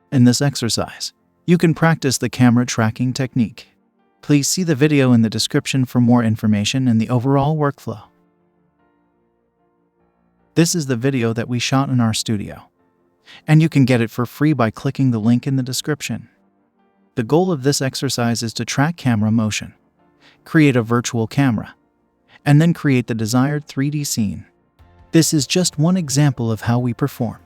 In this exercise, you can practice the camera tracking technique. Please see the video in the description for more information and the overall workflow. This is the video that we shot in our studio, and you can get it for free by clicking the link in the description. The goal of this exercise is to track camera motion, create a virtual camera, and then create the desired 3D scene. This is just one example of how we performed.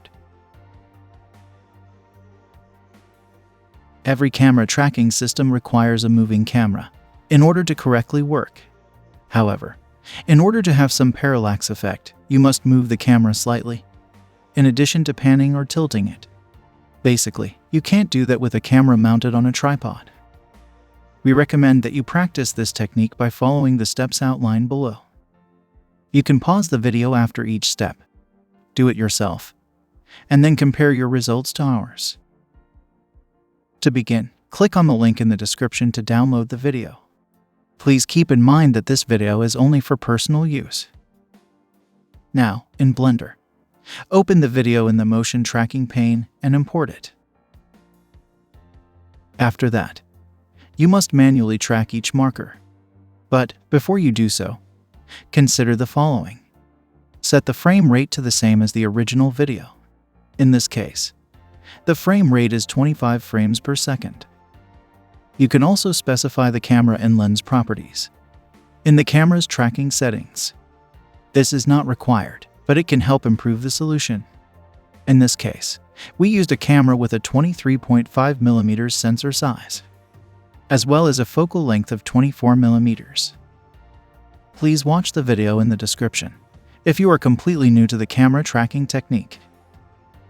Every camera tracking system requires a moving camera in order to correctly work. However, in order to have some parallax effect, you must move the camera slightly, in addition to panning or tilting it. Basically, you can't do that with a camera mounted on a tripod. We recommend that you practice this technique by following the steps outlined below. You can pause the video after each step, do it yourself, and then compare your results to ours. To begin, click on the link in the description to download the video. Please keep in mind that this video is only for personal use. Now, in Blender, open the video in the motion tracking pane and import it. After that, you must manually track each marker. But before you do so, consider the following. Set the frame rate to the same as the original video. In this case, the frame rate is 25 frames per second. You can also specify the camera and lens properties in the camera's tracking settings. This is not required, but it can help improve the solution. In this case, we used a camera with a 23.5mm sensor size, as well as a focal length of 24mm. Please watch the video in the description if you are completely new to the camera tracking technique.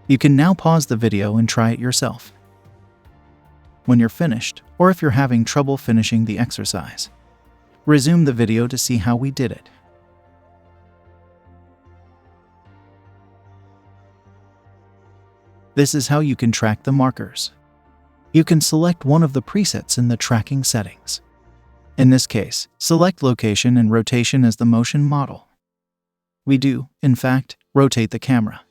You can now pause the video and try it yourself. When you're finished, or if you're having trouble finishing the exercise, resume the video to see how we did it. This is how you can track the markers. You can select one of the presets in the tracking settings. In this case, select location and rotation as the motion model. We do, in fact, rotate the camera.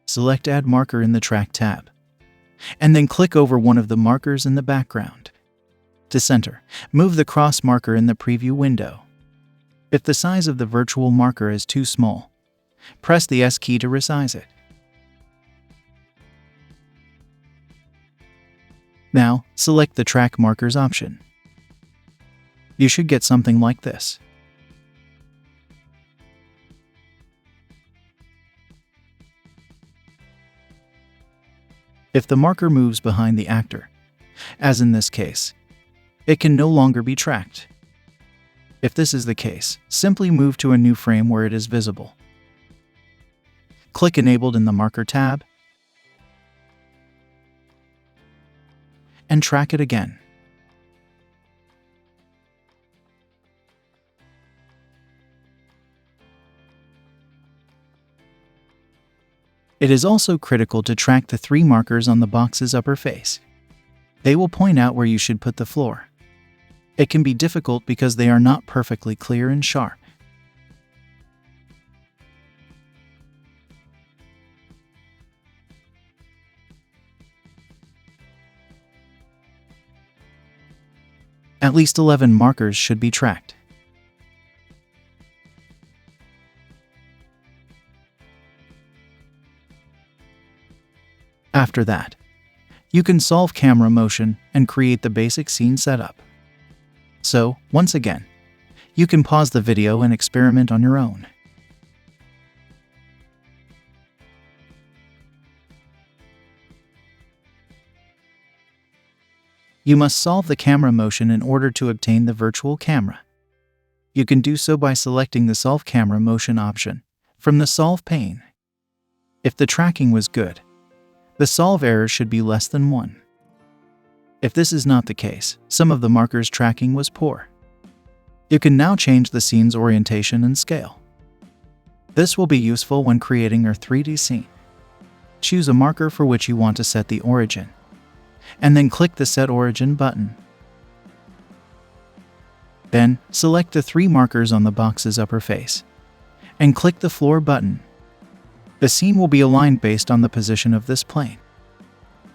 Select Add Marker in the Track tab, and then click over one of the markers in the background. To center, move the cross marker in the preview window. If the size of the virtual marker is too small, press the S key to resize it. Now, select the Track Markers option. You should get something like this. If the marker moves behind the actor, as in this case, it can no longer be tracked. If this is the case, simply move to a new frame where it is visible. Click Enabled in the Marker tab, and track it again. It is also critical to track the 3 markers on the box's upper face. They will point out where you should put the floor. It can be difficult because they are not perfectly clear and sharp. At least 11 markers should be tracked. After that, you can solve camera motion and create the basic scene setup. So, once again, you can pause the video and experiment on your own. You must solve the camera motion in order to obtain the virtual camera. You can do so by selecting the Solve Camera Motion option from the Solve pane. If the tracking was good, the solve error should be less than 1. If this is not the case, some of the markers' tracking was poor. You can now change the scene's orientation and scale. This will be useful when creating your 3D scene. Choose a marker for which you want to set the origin, and then click the Set Origin button. Then, select the 3 markers on the box's upper face, and click the Floor button. The scene will be aligned based on the position of this plane.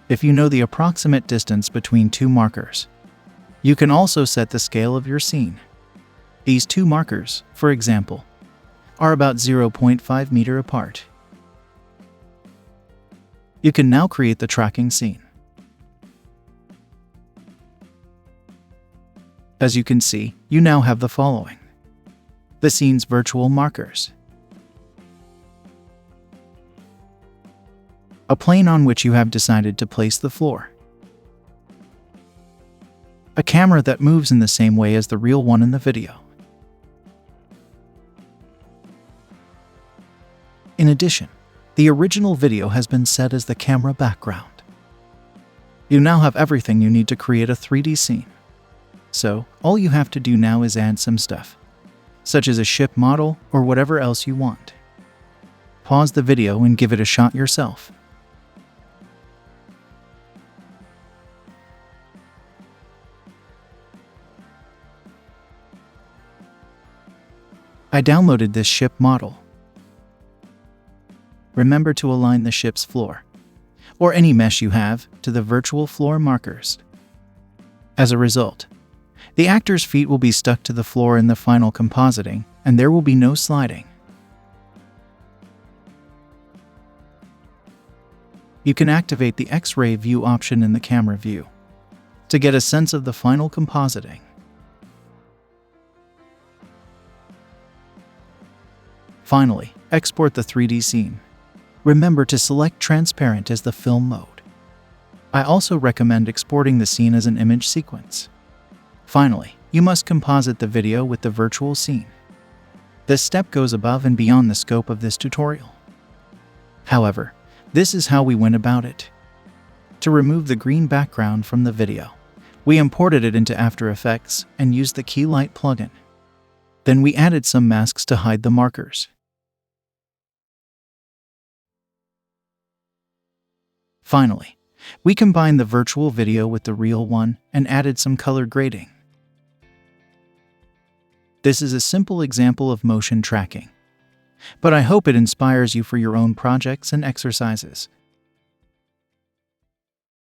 If you know the approximate distance between two markers, you can also set the scale of your scene. These two markers, for example, are about 0.5 meter apart. You can now create the tracking scene. As you can see, you now have the following: the scene's virtual markers, a plane on which you have decided to place the floor, a camera that moves in the same way as the real one in the video. In addition, the original video has been set as the camera background. You now have everything you need to create a 3D scene. So, all you have to do now is add some stuff, such as a ship model or whatever else you want. Pause the video and give it a shot yourself. I downloaded this ship model. Remember to align the ship's floor, or any mesh you have, to the virtual floor markers. As a result, the actor's feet will be stuck to the floor in the final compositing, and there will be no sliding. You can activate the X-ray view option in the camera view to get a sense of the final compositing. Finally, export the 3D scene. Remember to select transparent as the film mode. I also recommend exporting the scene as an image sequence. Finally, you must composite the video with the virtual scene. This step goes above and beyond the scope of this tutorial. However, this is how we went about it. To remove the green background from the video, we imported it into After Effects and used the Key Light plugin. Then we added some masks to hide the markers. Finally, we combined the virtual video with the real one and added some color grading. This is a simple example of motion tracking, but I hope it inspires you for your own projects and exercises.